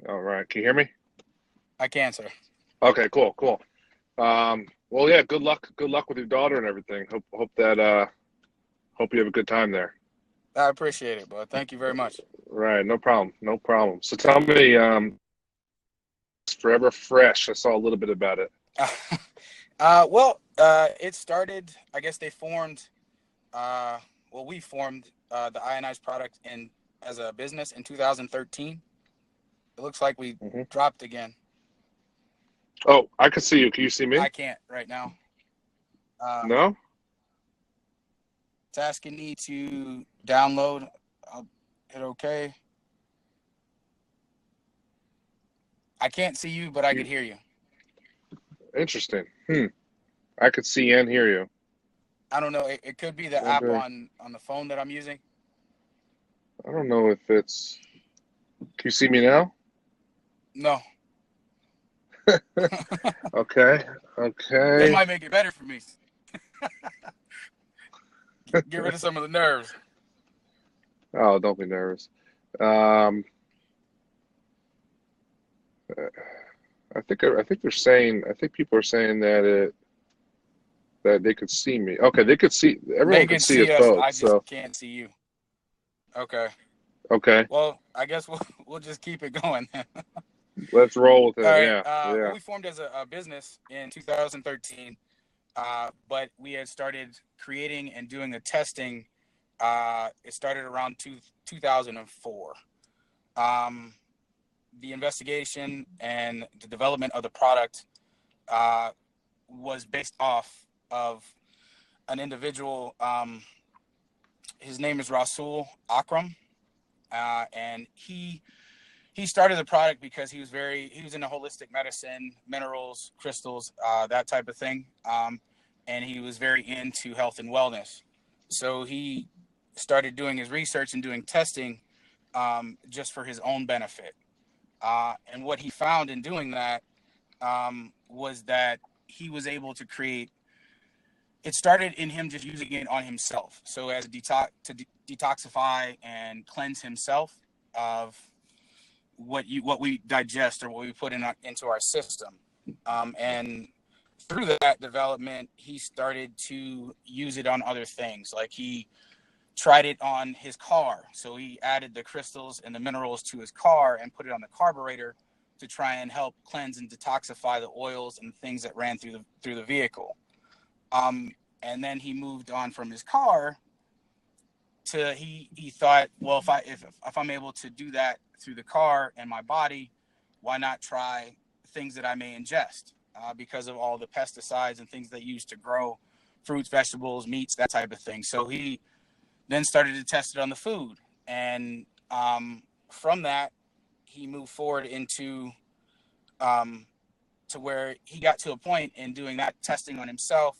All right. Can you hear me? I can, sir. Okay, cool, cool. Well, yeah, good luck. Good luck with your daughter and everything. Hope you have a good time there. I appreciate it, bud. Thank you very much. Right, no problem. No problem. So tell me, it's Forever Fresh. I saw a little bit about it. It started. I guess they formed. Uh, we formed the ionized product in as a business in 2013. It looks like we Hmm. dropped again. Oh, I can see you. Can you see me? I can't right now. Uh, No? it's asking me to download. I'll hit OK. I can't see you, but I could You, hear you. interesting. I could see and hear you. I don't know. It could be the app Maybe on the phone that I'm using. I don't know if it's. Can you see me now? No, Okay. this Okay. might make it better for me. Get rid of some of the nerves. Oh, don't be nervous. Um, I think they're saying. I think people are saying that they could see me. Okay, they could see. They Everyone could can see see us us. both. I just So can't see you. Okay. okay, Well, I guess we'll just keep it going. All let's roll with it. right. Yeah, yeah. We formed as a business in 2013, but we had started creating and doing the testing. It started around 2004. Um, the investigation and the development of the product uh, was based off of an individual. His name is Rasul Akram, and he started the product because he was into holistic medicine, minerals, crystals, that type of thing, and he was very into health and wellness. So he started doing his research and doing testing just for his own benefit. And what he found in doing that was that he was able to create. It started in him just using it on himself, so as a detoxify and cleanse himself of what we digest or what we put into our system. And through that development, he started to use it on other things. Like he tried it on his car. So he added the crystals and the minerals to his car and put it on the carburetor to try and help cleanse and detoxify the oils and things that ran through the vehicle. And then he moved on from his car to he thought, well, if I'm able to do that through the car and my body, why not try things that I may ingest because of all the pesticides and things they use to grow fruits, vegetables, meats, that type of thing. So he then started to test it on the food, and from that he moved forward into um, to where he got to a point in doing that testing on himself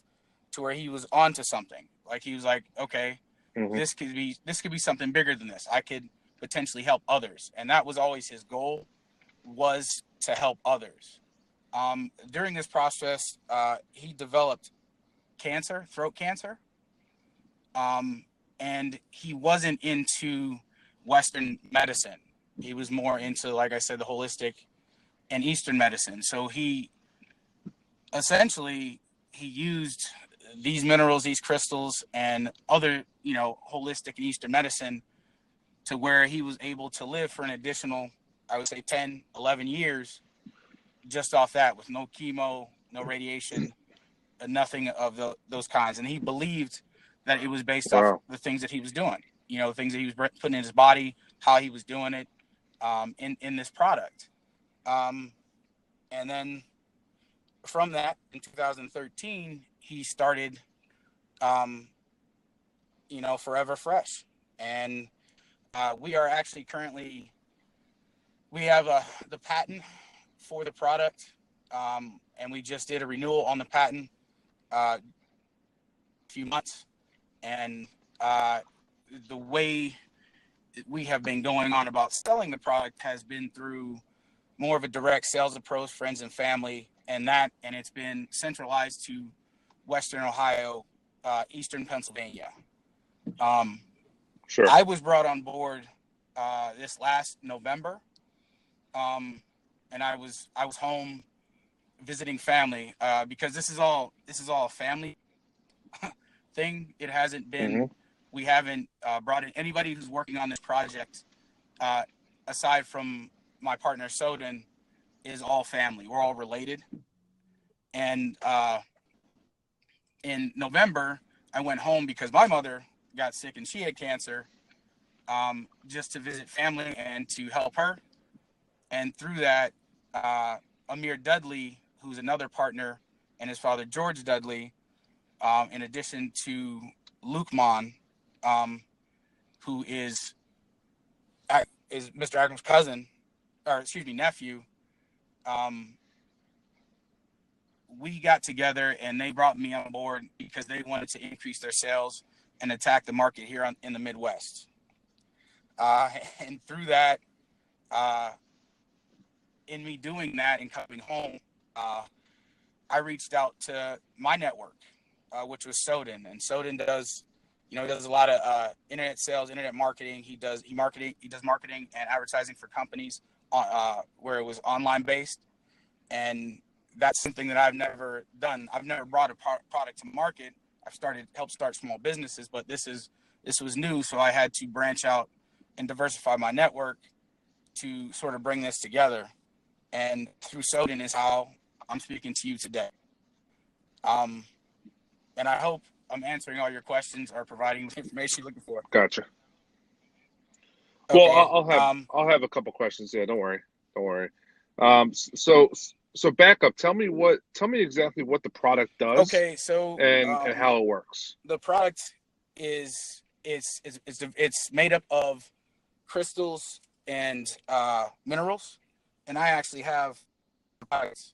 to where he was onto something. Like he was like, okay, Hmm. this could be something bigger than this. I could potentially help others, and that was always his goal, was to help others. During this process, he developed cancer, throat cancer, um, and he wasn't into Western medicine. He was more into, like I said, the holistic and Eastern medicine. So he essentially he used these minerals, these crystals, and other, holistic and Eastern medicine to where he was able to live for an additional, I would say, 10, 11 years just off that, with no chemo, no radiation, nothing of those kinds. And he believed that it was based off Wow. the things that he was doing, the things that he was putting in his body, how he was doing it in this product. Um, and then from that, in 2013, he started, um, Forever Fresh. And we are actually currently, we have the patent for the product, and we just did a renewal on the patent a few months. And the way we have been going on about selling the product has been through more of a direct sales approach, friends and family, and it's been centralized to Western Ohio, Eastern Pennsylvania. Um, Sure. I was brought on board this last November, and I was home visiting family, because this is all a family thing. It hasn't been, Mm-hmm. we haven't brought in anybody who's working on this project, uh, aside from my partner Soden, is all family. We're all related. And in November, I went home because my mother got sick and she had cancer, just to visit family and to help her. And through that, Amir Dudley, who's another partner, and his father George Dudley, in addition to Luke Mon, who is Mr. Akram's cousin, or excuse me, nephew. Um, we got together and they brought me on board because they wanted to increase their sales and attack the market here in the Midwest. And through that, uh, in me doing that and coming home, uh, I reached out to my network, which was Soden, and Soden does, he does a lot of internet sales, internet marketing. He does marketing and advertising for companies, where it was online based, and that's something that I've never done. I've never brought a product to market. Helped start small businesses, but this was new, so I had to branch out and diversify my network to sort of bring this together. And through Soden is how I'm speaking to you today. Um, and I hope I'm answering all your questions or providing the information you're looking for. Gotcha. Well, Okay. I'll have a couple questions. Yeah, don't worry, don't worry. So back up. Tell me exactly what the product does Okay. So and how it works. the product it's made up of crystals and minerals, and I actually have products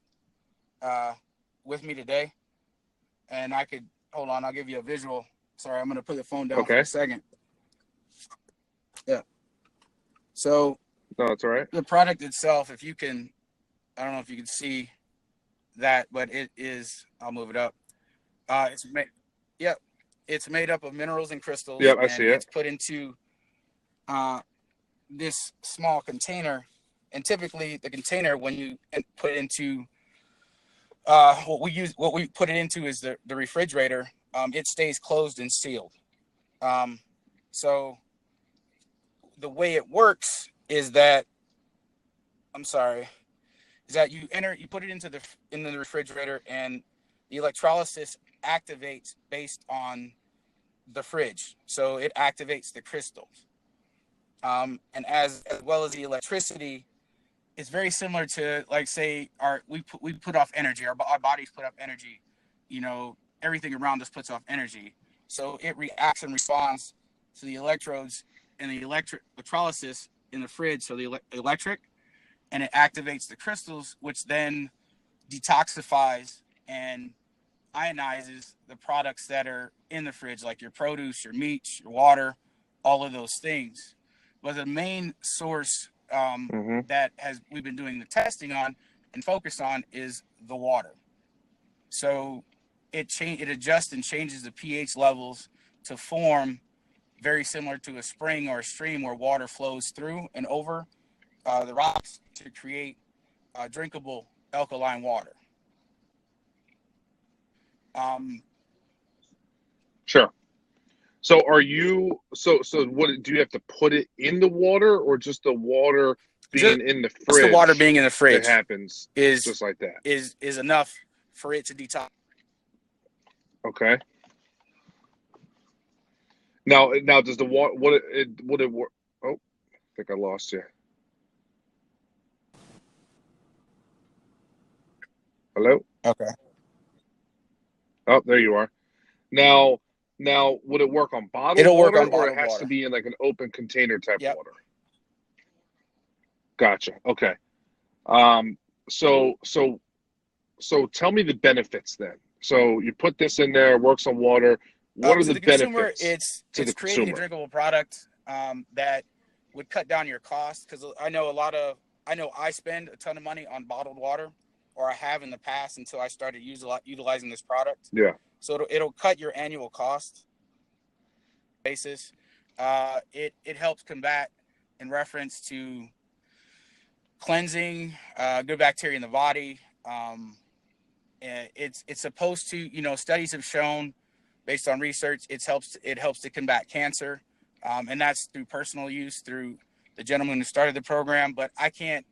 with me today, and I could hold on. I'll give you a visual. Sorry, I'm gonna put the phone down for a second. Yeah. So no, that's all right. The product itself, if you can, I don't know if you can see that, but it is. I'll move it up. It's made. Yep. It's made up of minerals and crystals. Yep, I and see it. It's put into this small container, and typically the container, when you put it into what we put it into is the refrigerator. It stays closed and sealed. So the way it works is that you put it into the refrigerator, and the electrolysis activates based on the fridge. So it activates the crystals. And as well as the electricity, it's very similar to, like, say, we put off energy. Our bodies put off energy. Everything around us puts off energy. So it reacts and responds to the electrodes and the electrolysis in the fridge. So the electric, and it activates the crystals, which then detoxifies and ionizes the products that are in the fridge, like your produce, your meat, your water, all of those things. But the main source that we've been doing the testing on and focus on is the water. So it adjusts and changes the pH levels to form very similar to a spring or a stream where water flows through and over the rocks to create drinkable alkaline water. Sure. So what do you have to put it in the water, or just the water being in the fridge? Just the water being in the fridge. It happens is just like that. Is enough for it to detox. Okay. Now does the water would it work? Oh, I think I lost you. Hello? Okay. Oh, there you are. Now, would it work on bottled It'll work water, on bottled or it has water. to be in like an open container type Yep. water? Gotcha. Okay. So tell me the benefits then. So you put this in there, it works on water. What are the consumer, benefits to the creating consumer? A drinkable product that would cut down your costs, because I know I spend a ton of money on bottled water, or I have in the past until I started utilizing this product. Yeah. So it'll cut your annual cost basis. It helps combat in reference to cleansing, good bacteria in the body. It's supposed to, studies have shown, based on research, it helps to combat cancer, and that's through personal use through the gentleman who started the program. But I can't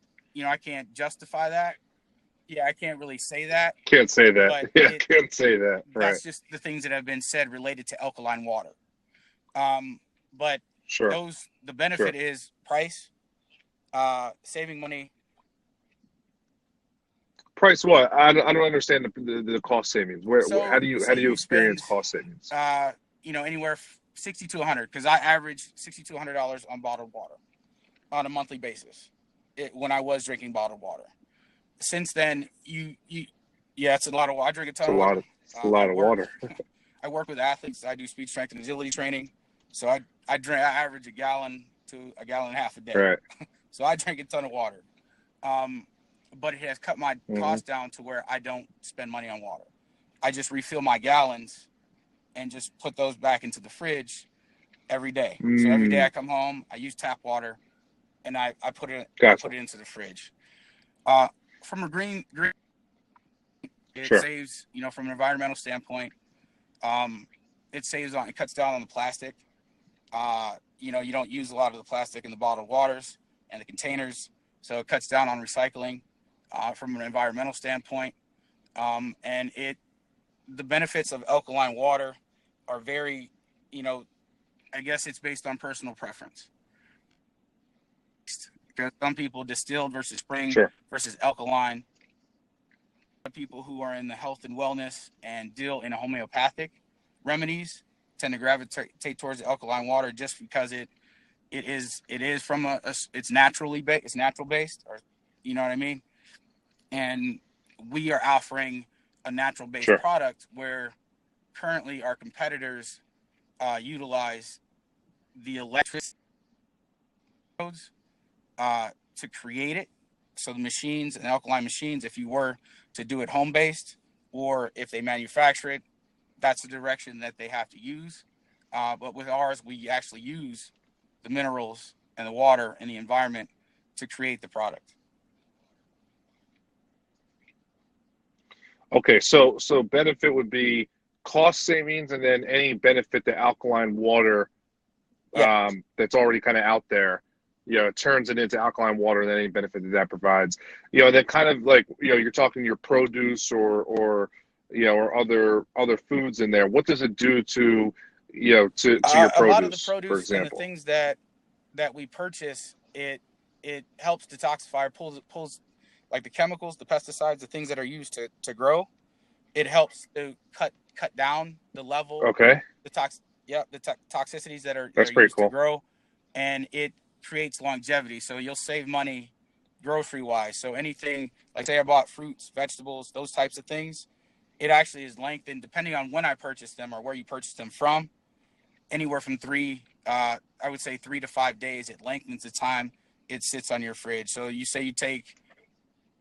justify that. Yeah, I can't really say that, Can't say that. but Yeah, can't say that. Right. that's just the things that have been said related to alkaline water. But Sure. the benefit Sure. is price, saving money. Price what? I don't understand the cost savings. Where So how say do you you experience spend, cost savings? anywhere 60 to 100, because I average $60 to $100 on bottled water on a monthly basis. When I was drinking bottled water. Since then, yeah, it's a lot of water. I drink a ton of water. It's a lot of water. I work with athletes. I do speed, strength, and agility training. So I average a gallon to a gallon and a half a day. Right. So I drink a ton of water. But it has cut my Mm-hmm. cost down to where I don't spend money on water. I just refill my gallons and just put those back into the fridge every day. So every day I come home, I use tap water, and I put it into the fridge. From a green, it Sure. saves, from an environmental standpoint. It cuts down on the plastic. You don't use a lot of the plastic in the bottled waters and the containers, so it cuts down on recycling from an environmental standpoint. And the benefits of alkaline water are very, I guess it's based on personal preference. Because some people distilled versus spring Sure. versus alkaline. People who are in the health and wellness and deal in a homeopathic remedies tend to gravitate towards the alkaline water just because it is from it's natural based, or you know what I mean. And we are offering a natural based Sure. product where currently our competitors utilize the electricity to create it. So the machines and alkaline machines, if you were to do it home based, or if they manufacture it, that's the direction that they have to use. But with ours, we actually use the minerals and the water and the environment to create the product. Okay, so benefit would be cost savings, and then any benefit to alkaline water Yeah. that's already kind of out there. It turns it into alkaline water, and then any benefit that provides. And then kind of like, you're talking your produce or other foods in there. What does it do to your A lot of the produce, for produce and the example? things that we purchase, it helps detoxify, pulls like the chemicals, the pesticides, the things that are used to grow. It helps to cut down the level, Okay, the toxicities that are that's pretty used to cool. grow, and it creates longevity. So you'll save money grocery wise. So anything, like say I bought fruits, vegetables, those types of things, it actually is lengthened depending on when I purchased them or where you purchased them from. Anywhere from I would say 3 to 5 days. It lengthens the time it sits on your fridge. So you say you take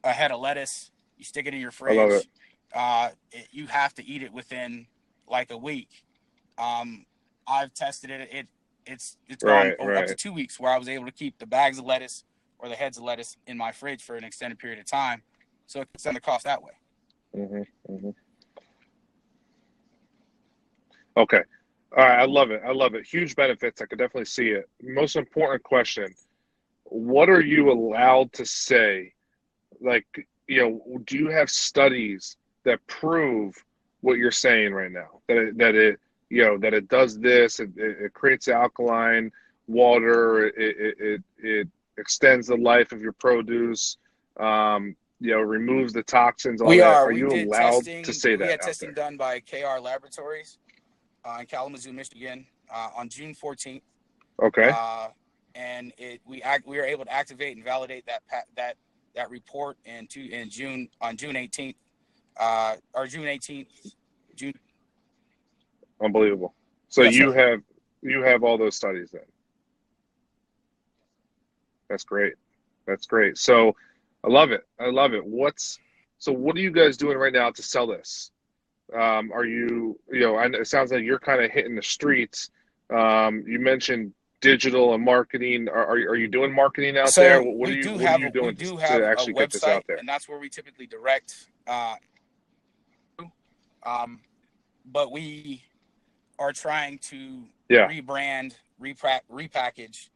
a head of lettuce, you stick it in your I love it. fridge. You have to eat it within like a week. I've tested it. It's gone up to 2 weeks where I was able to keep the bags of lettuce or the heads of lettuce in my fridge for an extended period of time. So it cuts down the cost that way. Mm-hmm, mm-hmm. Okay. All right. I love it. I love it. Huge benefits. I could definitely see it. Most important question: what are you allowed to say? Like, do you have studies that prove what you're saying right now? That it does this. It creates alkaline water. It extends the life of your produce. Removes the toxins. All that. Are We you did allowed to testing. say We that had out testing there? done by KR Laboratories in Kalamazoo, Michigan, on June 14th. Okay. And we were able to activate and validate that report on June 18th, or June 18th. Unbelievable. So Yes, sir. you have all those studies then. That's great. That's great. So I love it. I love it. What are you guys doing right now to sell this? Are you, it sounds like you're kind of hitting the streets. You mentioned digital and marketing? Are you doing marketing out there? So What are you we doing do to have a actually get this website, out there? and that's where we typically direct. But we are trying to Yeah. rebrand, repackage,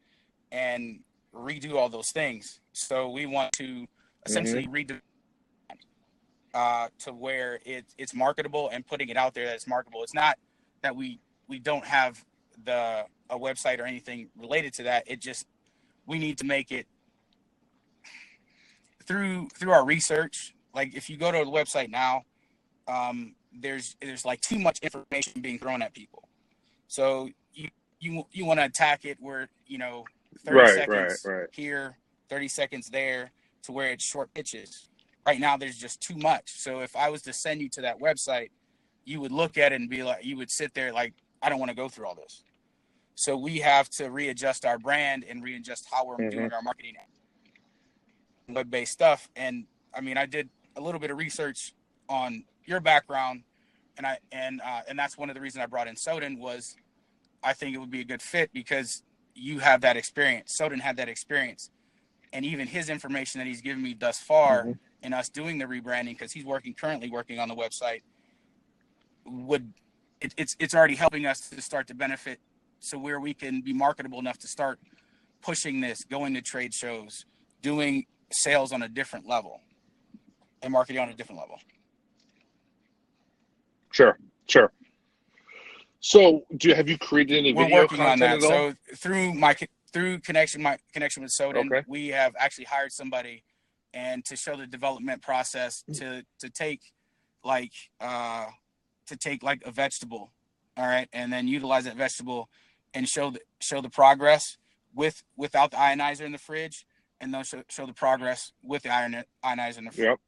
and redo all those things. So we want to Hmm. essentially redo to where it's marketable and putting it out there that it's marketable. It's not that we don't have a website or anything related to that. It just we need to make it through our research. Like if you go to the website now, there's like too much information being thrown at people. So you want to attack it where 30 Right, right, seconds right. here, 30 seconds there, to where it's short pitches. Right now there's just too much. So if I was to send you to that website, you would look at it and be like, you would sit there like, I don't want to go through all this. So we have to readjust our brand and readjust how we're Hmm. doing our marketing, web-based stuff. And I mean, I did a little bit of research on your background, and that's one of the reasons I brought in Soden was I think it would be a good fit because you have that experience. Soden had that experience, and even his information that he's given me thus far Hmm. in us doing the rebranding, because he's currently working on the website, it's already helping us to start to benefit, so where we can be marketable enough to start pushing this, going to trade shows, doing sales on a different level, and marketing on a different level. Sure, sure. So, have you created any We're video working on content that. at all? So through my connection with Soden, Okay. we have actually hired somebody, and to show the development process to take like a vegetable, all right, and then utilize that vegetable and show the progress without the ionizer in the fridge, and then show the progress with the ionizer in the fridge. Yep.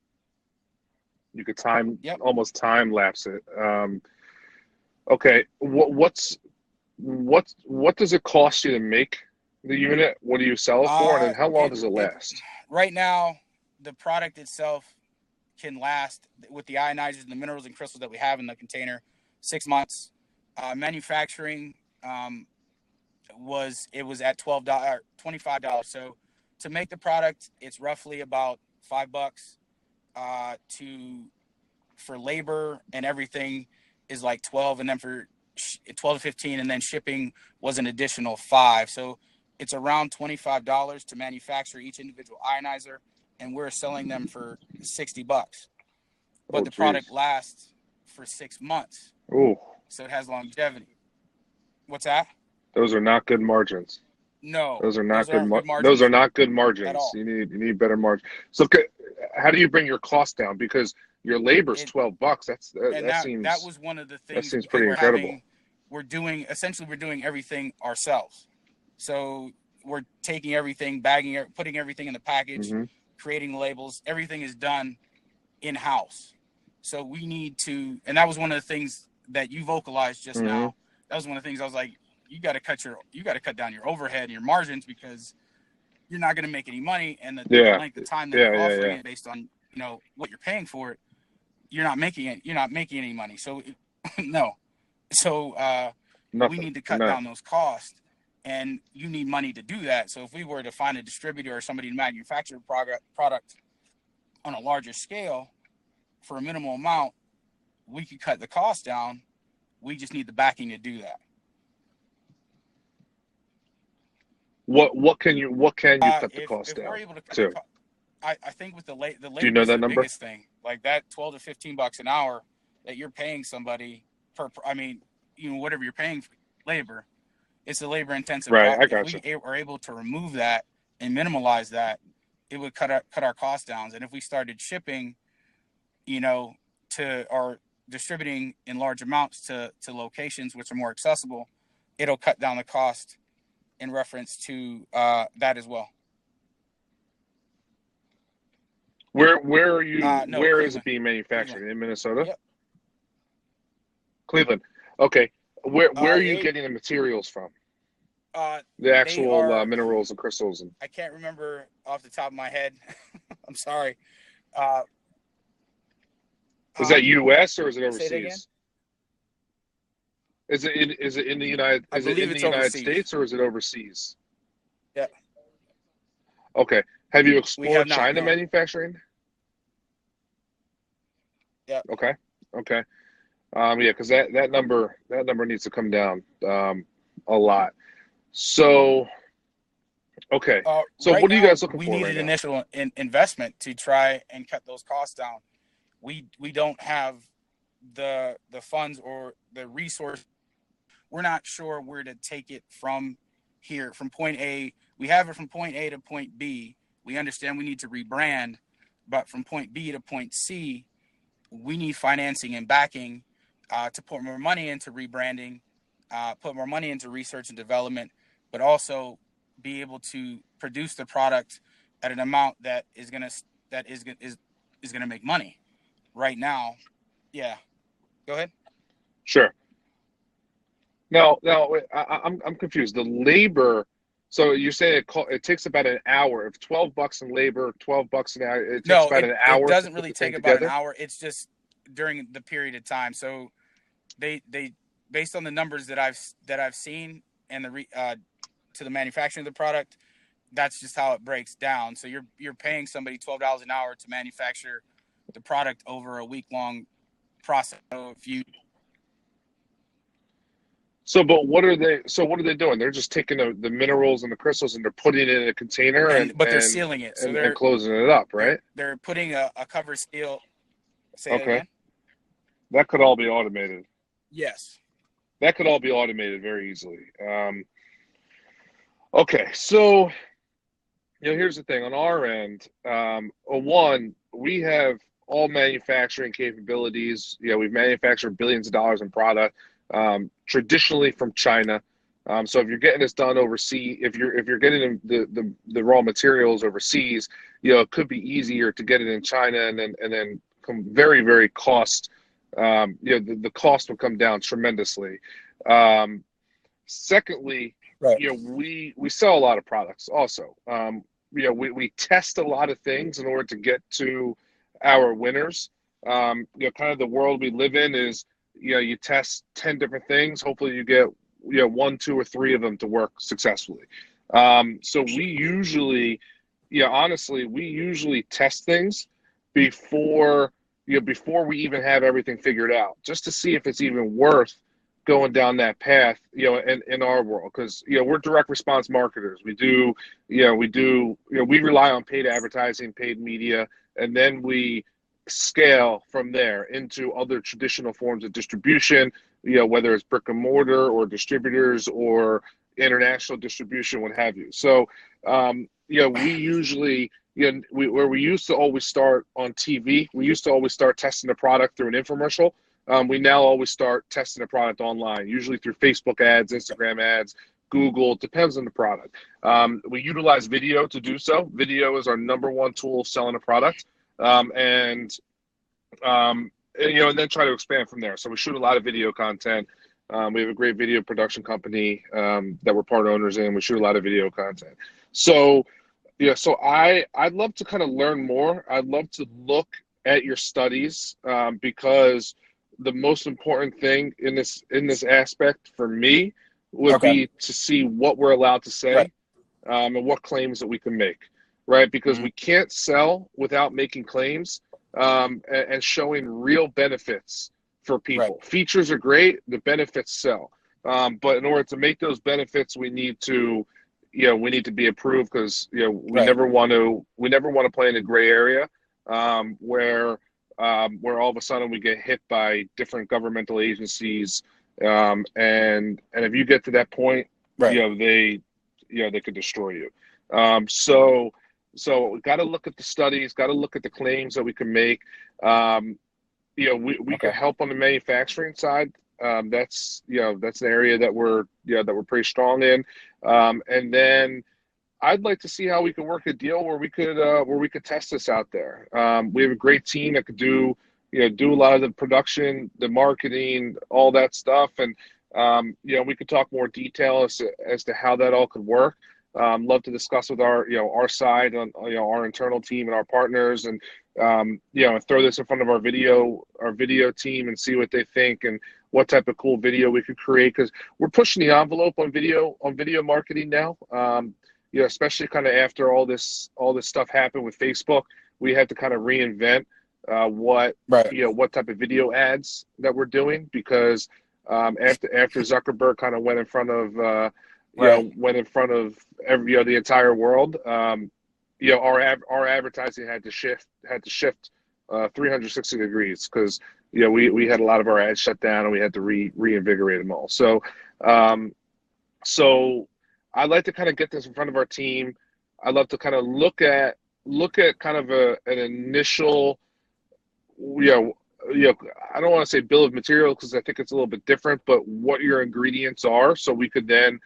You could Yep. almost time lapse it. Okay. What does it cost you to make the unit? What do you sell it for? And then how long It does it it last? right now the product itself can last with the ionizers and the minerals and crystals that we have in the container 6 months. Manufacturing was at $25. So to make the product, it's roughly about $5. To for labor and everything is like 12, and then for 12 to 15, and then shipping was an additional 5. So it's around $25 to manufacture each individual ionizer, and we're selling them for $60. But Oh, the product geez. lasts for 6 months, Ooh, so it has longevity. What's that? those are not good margins. No, Those are not those good. aren't good Those are margins not good at margins. all. You need better margins. So, how do you bring your cost down? Because your labor's It $12. and that was one of the That things seems pretty incredible. we're doing everything ourselves. So we're taking everything, bagging it, putting everything in the package, Hmm. creating the labels. Everything is done in house. So we need to, and that was one of the things that you vocalized just Hmm. now. That was one of the things I was like, you got to cut down your overhead and your margins, because you're not going to make any money, and the Yeah, length of time that yeah, you're yeah, offering yeah. it based on what you're paying for it, you're not making it. You're not making any money. So no. So we Nothing. need to cut No. down those costs, and you need money to do that. So if we were to find a distributor or somebody to manufacture a product on a larger scale for a minimal amount, we could cut the cost down. We just need the backing to do that. What can you cut the cost If we're down able to cut the to? cost, I think with the Do you labor know is that the number? biggest thing. Like that $12 to $15 an hour that you're paying somebody per. I mean, whatever you're paying for labor, it's a labor intensive Right, cost. I If got you. we are able to remove that and minimalize that, it would cut our costs down. And if we started shipping, to or distributing in large amounts to locations which are more accessible, it'll cut down the cost in reference to that as well. Where are you? No, Where is it Cleveland. being Cleveland. manufactured? In Minnesota? Yep. Cleveland. Okay. Where are you They getting the materials from? The they actual are. minerals and crystals and I can't remember off the top of my head. I'm sorry. Uh, is huh? that U.S. or is it Say it again. overseas? Is it in the United I is it believe in the it's United overseas. States or is it overseas? Yeah, Okay. Have you we have explored not. China No. manufacturing? Yeah. Okay. Okay. Yeah, because that number needs to come down a lot. So okay. So Right what are you now, guys looking we for right needed now? initial investment to try and cut those costs down. We don't have the funds or the resource. We're not sure where to take it from here, from point A. We have it from point A to point B. We understand we need to rebrand, but from point B to point C, we need financing and backing to put more money into rebranding, put more money into research and development, but also be able to produce the product at an amount that is gonna make money. Right now, yeah. Go ahead. Sure. Now, I'm confused. The labor. So you're saying it takes about an hour. If $12 in labor, $12 an hour, it takes No, about it an it hour to doesn't put really the take thing about an together. hour. It's just during the period of time. So they based on the numbers that I've seen and to the manufacturing of the product, that's just how it breaks down. So you're paying somebody $12 an hour to manufacture the product over a week long process. So if you So, but what are they? So, what are they doing? They're just taking the minerals and the crystals and they're putting it in a container and but they're sealing it, so and closing it up, they're right? they're putting a cover seal. Say that Okay, again. that could all be automated. Yes. That could all be automated very easily. Okay, so here's the thing on our end. One, we have all manufacturing capabilities. We've manufactured billions of dollars in product, traditionally from China. So if you're getting this done overseas, if you're getting the raw materials overseas, it could be easier to get it in China and then come very, very cost. The cost will come down tremendously. Um, Secondly, Right. we sell a lot of products also. We test a lot of things in order to get to our winners. Kind of the world we live in is, you test 10 different things. Hopefully you get, one, two, or three of them to work successfully. So we usually, honestly, we usually test things before, before we even have everything figured out, just to see if it's even worth going down that path, in our world, because we're direct response marketers. We rely on paid advertising, paid media, and then we scale from there into other traditional forms of distribution, whether it's brick and mortar or distributors or international distribution, what have you. So, we usually, where we used to always start on TV, we used to always start testing the product through an infomercial. We now always start testing the product online, usually through Facebook ads, Instagram ads, Google. It depends on the product. We utilize video to do so. Video is our number one tool of selling a product, and then try to expand from there. So we shoot a lot of video content. We have a great video production company that we're part owners in. We shoot a lot of video content. So so I'd love to kind of learn more. I'd love to look at your studies, because the most important thing in this aspect for me would Okay. be to see what we're allowed to Right. say, and what claims that we can make, right? Because Mm-hmm. we can't sell without making claims, and showing real benefits for Right. people. Features are great, the benefits sell, but in order to make those benefits, we need to be approved, because we Right. never want to play in a gray area, where all of a sudden we get hit by different governmental agencies, and if you get to that point, Right. they could destroy you. So got to look at the studies, got to look at the claims that we can make. We Okay. could help on the manufacturing side. That's an area that we're pretty strong in. And then I'd like to see how we could work a deal where we could test this out there. We have a great team that could do a lot of the production, the marketing, all that stuff, and we could talk more detail as to how that all could work. Love to discuss with our side on, our internal team and our partners, and throw this in front of our video team and see what they think and what type of cool video we could create, because we're pushing the envelope on video marketing now. Especially kind of after all this stuff happened with Facebook, we had to kind of reinvent what Right. what type of video ads that we're doing, because after Zuckerberg kind of went in front of Right. every the entire world. Our advertising had to shift 360 degrees, because we had a lot of our ads shut down and we had to reinvigorate them all. So I like to kind of get this in front of our team. I love to kind of look at kind of an initial, I don't want to say bill of material, because I think it's a little bit different, but what your ingredients are, so we could then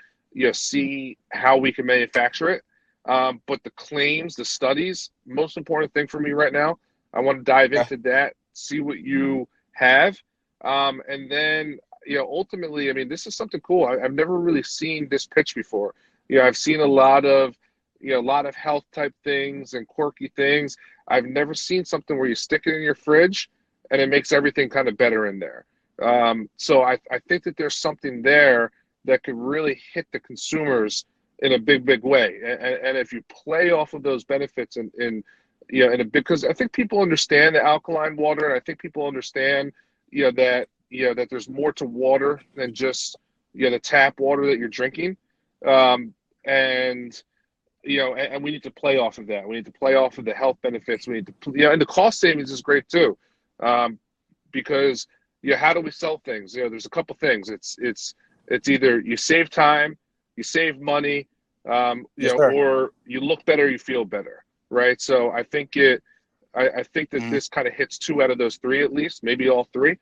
see how we can manufacture it. But the claims, the studies, most important thing for me right now, I want to dive into that, see what you have, and then ultimately, I mean, this is something cool. I've never really seen this pitch before. I've seen a lot of health type things and quirky things. I've never seen something where you stick it in your fridge and it makes everything kind of better in there. So I think that there's something there that could really hit the consumers in a big way. And if you play off of those benefits because I think people understand the alkaline water, and I think people understand that there's more to water than just the tap water that you're drinking. And we need to play off of that. We need to play off of the health benefits. We need to, and the cost savings is great too, because how do we sell things? There's a couple things. It's either you save time, you save money, Yes, sir. or you look better, you feel better, right? So I think that this kind of hits 2 out of those 3 at least, maybe all 3.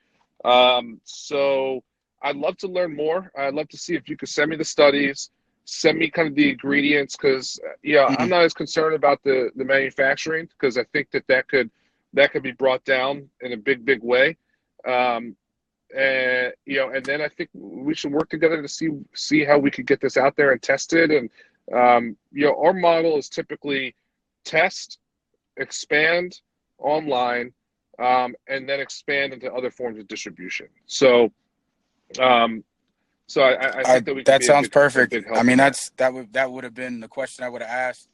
So I'd love to learn more. I'd love to see if you could send me the studies, send me kind of the ingredients, because I'm not as concerned about the manufacturing, because I think that could be brought down in a big way. And then I think we should work together to see how we could get this out there and test it. And our model is typically test, expand online, and then expand into other forms of distribution. So I think that we could that be sounds perfect. big help. I mean, that would have been the question I would have asked,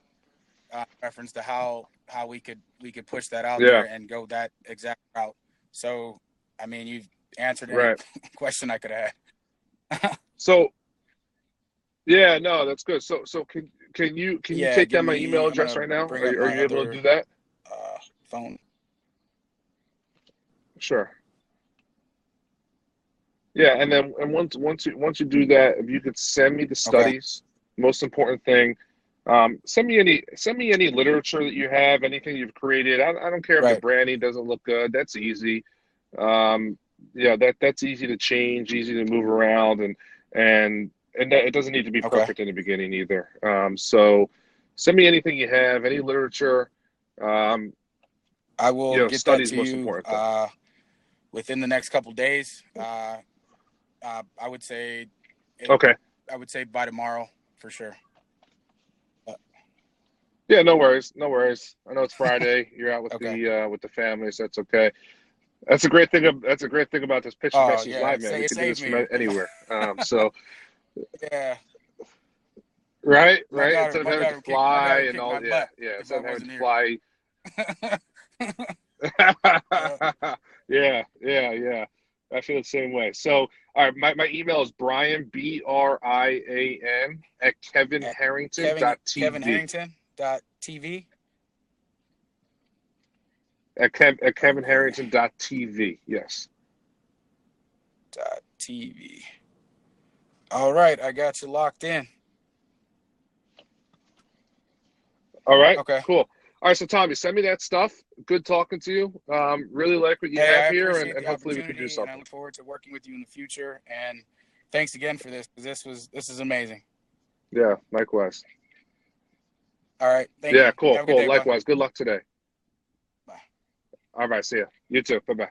reference to how we could push that out there and go that exact route. So I mean, you've answered any question I could have had. So yeah, no, that's good. So can you take down my email address right now? Are you able to do that? Phone. Sure. Yeah, and then once you do that, if you could send me the studies, most important thing, send me any literature that you have, anything you've created. I don't care if the branding doesn't look good. That's easy. That's easy to change, easy to move around, and it doesn't need to be perfect in the beginning either. So send me anything you have, any literature. I will get that to most you important within the next couple of days. I would say I would say by tomorrow for sure. Yeah, no worries. I know it's Friday. You're out with the family, so that's okay. That's a great thing. That's a great thing about this pitch message live, man. We can do this from anywhere. So yeah. Right. Instead of having to fly and all, instead of having to fly. Yeah. I feel the same way. So, all right, my email is Brian, BRIAN at kevinharrington.tv. kevinharrington.tv. At kevinharrington.tv. Yes. .tv. All right, I got you locked in. All right. Okay. Cool. All right, so Tommy, send me that stuff. Good talking to you. Really like what you have here, and hopefully we can do something. And I look forward to working with you in the future. And thanks again for this, because this is amazing. Yeah, likewise. All right. Thank you. Cool. Day, Likewise. bro. Good luck today. Bye. All right. See ya. You too. Bye-bye.